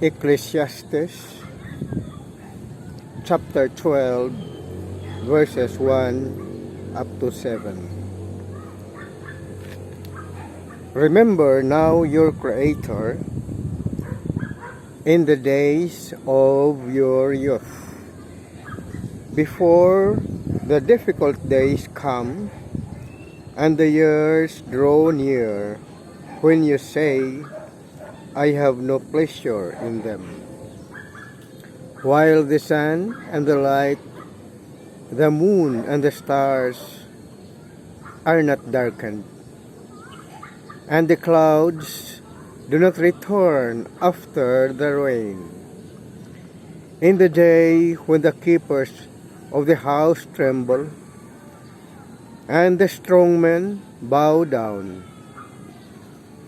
Ecclesiastes chapter 12 verses 1 up to 7. Remember now your Creator in the days of your youth, before the difficult days come and the years draw near, when you say, I have no pleasure in them. While the sun and the light, the moon and the stars are not darkened, and the clouds do not return after the rain. In the day when the keepers of the house tremble, and the strong men bow down,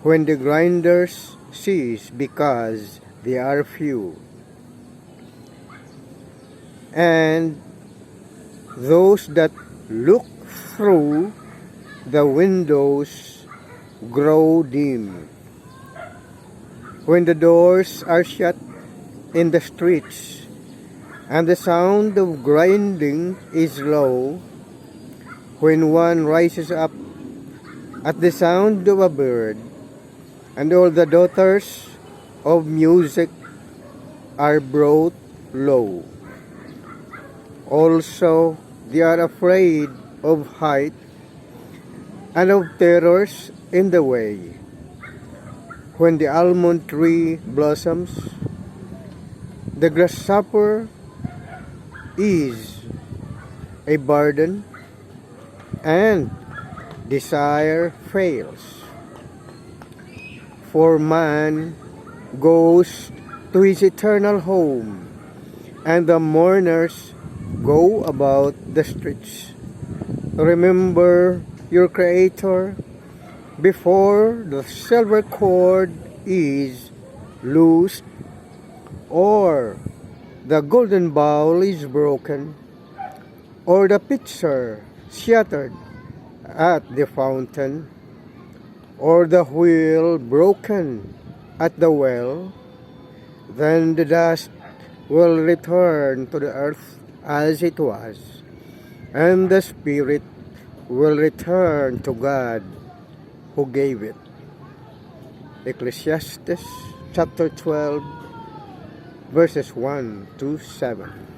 when the grinders cease because they are few, and those that look through the windows grow dim, when the doors are shut in the streets, and the sound of grinding is low, when one rises up at the sound of a bird, and all the daughters of music are brought low. Also they are afraid of height and of terrors in the way. When the almond tree blossoms, the grasshopper is a burden, and desire fails. For man goes to his eternal home, and the mourners go about the streets. Remember your Creator before the silver cord is loosed, or the golden bowl is broken, or the pitcher shattered at the fountain, or the wheel broken at the well. Then the dust will return to the earth as it was, and the spirit will return to God who gave it. Ecclesiastes chapter 12 verses 1 to 7.